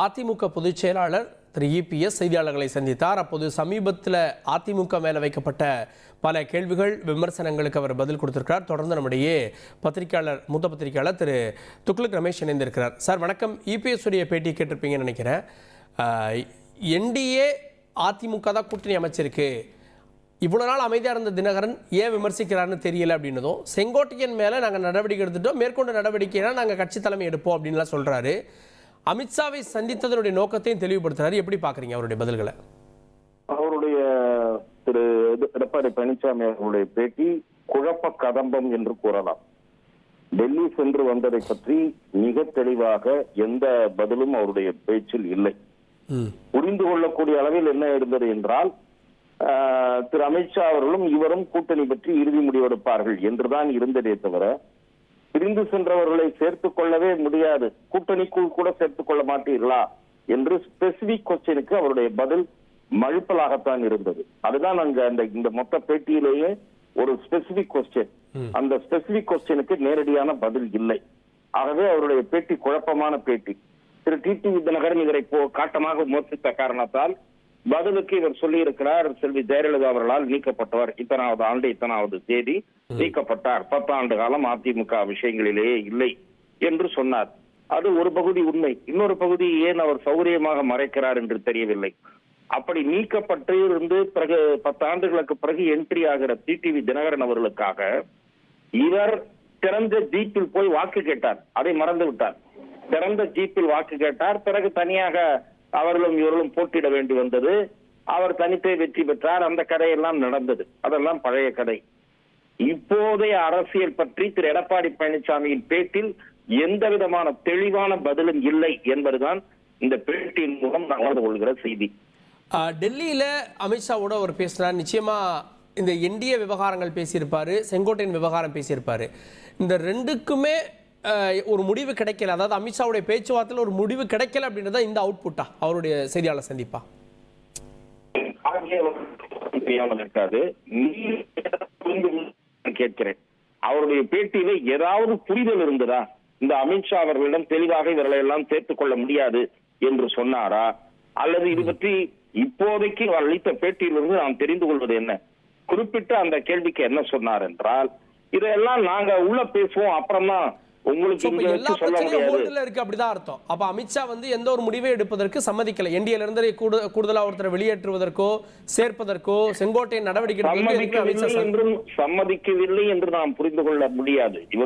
அதிமுக பொதுச் செயலாளர் திரு இபிஎஸ் செய்தியாளர்களை சந்தித்தார். அப்போது சமீபத்தில் அதிமுக மேலே வைக்கப்பட்ட பல கேள்விகள் விமர்சனங்களுக்கு அவர் பதில் கொடுத்திருக்கிறார். தொடர்ந்து நம்முடைய மூத்த பத்திரிகையாளர் திரு துக்ளக் ரமேஷ் இணைந்திருக்கிறார். சார் வணக்கம். இபிஎஸ் உடைய பேட்டி கேட்டிருப்பீங்கன்னு நினைக்கிறேன். என்டிஏ அதிமுக தான் கூட்டணி அமைச்சிருக்கு, இவ்வளோ நாள் அமைதியாக இருந்த தினகரன் ஏன் விமர்சிக்கிறாருன்னு தெரியல அப்படின்னதும், செங்கோட்டையன் மேலே நாங்கள் நடவடிக்கை எடுத்துட்டோம், மேற்கொண்டு நடவடிக்கைனா நாங்கள் கட்சி தலைமை எடுப்போம் அப்படின்லாம் சொல்கிறாரு. அமித்ஷாவை சந்தித்ததனுடைய நோக்கத்தையும் தெளிவுபடுத்துறாரு. எப்படி பார்க்குறீங்க அவருடைய பதில்களை? அவருடைய திரு எடப்பாடி பழனிசாமி அவருடைய பேட்டி குழப்ப கதம்பம் என்று கூறலாம். டெல்லி சென்று வந்ததை பற்றி மிக தெளிவாக எந்த பதிலும் அவருடைய பேச்சில் இல்லை. புரிந்து கொள்ளக்கூடிய அளவில் என்ன இருந்தது என்றால், திரு அமித்ஷா அவர்களும் இவரும் கூட்டணி பற்றி இறுதி முடிவெடுப்பார்கள் என்றுதான் இருந்ததே தவிர, பிரிந்து சென்றவர்களை சேர்த்துக் கொள்ளவே முடியாது, கூட்டணிக்குள் கூட சேர்த்துக் கொள்ள மாட்டீர்களா என்று ஸ்பெசிபிக் கொஸ்டினுக்கு அவருடைய பதில் மழுப்பலாகத்தான் இருந்தது. அதுதான் இந்த மொத்த பேட்டியிலேயே ஒரு ஸ்பெசிபிக் கொஸ்டின். அந்த ஸ்பெசிபிக் கொஸ்டினுக்கு நேரடியான பதில் இல்லை. ஆகவே அவருடைய பேட்டி குழப்பமான பேட்டி. திரு டிடிவி தினகரன் இவரை காட்டமாக விமர்சித்த காரணத்தால் பதிலுக்கு இவர் சொல்லி இருக்கிறார், செல்வி ஜெயலலிதா அவர்களால் நீக்கப்பட்டவர், இத்தனாவது ஆண்டு இத்தனாவது தேதி நீக்கப்பட்டார், 10 ஆண்டு காலம் அதிமுக விஷயங்களிலேயே இல்லை என்று சொன்னார். அது ஒரு பகுதி உண்மை. இன்னொரு பகுதி ஏன் அவர் சௌகரியமாக மறைக்கிறார் என்று தெரியவில்லை. அப்படி நீக்கப்பட்டு இருந்து பிறகு 10 ஆண்டுகளுக்கு பிறகு என்ட்ரி ஆகிற டிடிவி தினகரன் அவர்களுக்காக இவர் திறந்த ஜீப்பில் போய் வாக்கு கேட்டார். அதை மறந்து விட்டார். திறந்த ஜீப்பில் வாக்கு கேட்டார். பிறகு தனியாக அவர்களும் இவர்களும் போட்டியிட வேண்டி வந்தது. அவர் தனித்தே வெற்றி பெற்றார். அந்த கதையெல்லாம் நடந்தது. அதெல்லாம் பழைய கதை. இப்போதைய அரசியல் பற்றி திரு எடப்பாடி பழனிசாமியின் பேட்டில் எந்த விதமான தெளிவான பதிலும் இல்லை என்பதுதான் இந்த பேட்டியின் மூலம் நான் உணர்ந்து கொள்கிற செய்தி. டெல்லியில அமித்ஷாவோட அவர் பேசினார். நிச்சயமா இந்த என்டிஏ விவகாரங்கள் பேசியிருப்பாரு, செங்கோட்டையன் விவகாரம் பேசியிருப்பாரு. இந்த ரெண்டுக்குமே ஒரு முடிவு கிடைக்கல, அதாவது அமித்ஷாவுடைய பேச்சுவார்த்தையில் ஒரு முடிவு கிடைக்கல அப்படின்றத இந்த அவுட்புட்டா அவருடைய செய்தியாளர் சந்திப்பா இருக்காது. கேட்கிறேன், அவருடைய பேட்டியில ஏதாவது புரிதல் இருந்ததா? இந்த அமித்ஷா அவர்களிடம் தெளிவாக இவர்களை எல்லாம் சேர்த்துக் கொள்ள முடியாது என்று சொன்னாரா? அல்லது இது பற்றி இப்போதைக்கு அளித்த பேட்டியிலிருந்து நாம் தெரிந்து கொள்வது என்ன? குறிப்பிட்ட அந்த கேள்விக்கு என்ன சொன்னார் என்றால், இதெல்லாம் நாங்க உள்ள பேசுவோம், அப்புறம்தான் உங்களுக்கு சொல்ல முடியாது இருக்கு, அப்படிதான் அர்த்தம். அப்ப அமித்ஷா எந்த ஒரு முடிவை எடுப்பதற்கு சம்மதிக்கல. என்டிஏல இருந்து கூடுதலா ஒருத்தரை வெளியேற்றுவதற்கோ சேர்ப்பதற்கோ செங்கோட்டையன் நடவடிக்கை சம்மதிக்கவில்லை என்று நாம் புரிந்து கொள்ள முடியாது. இவர்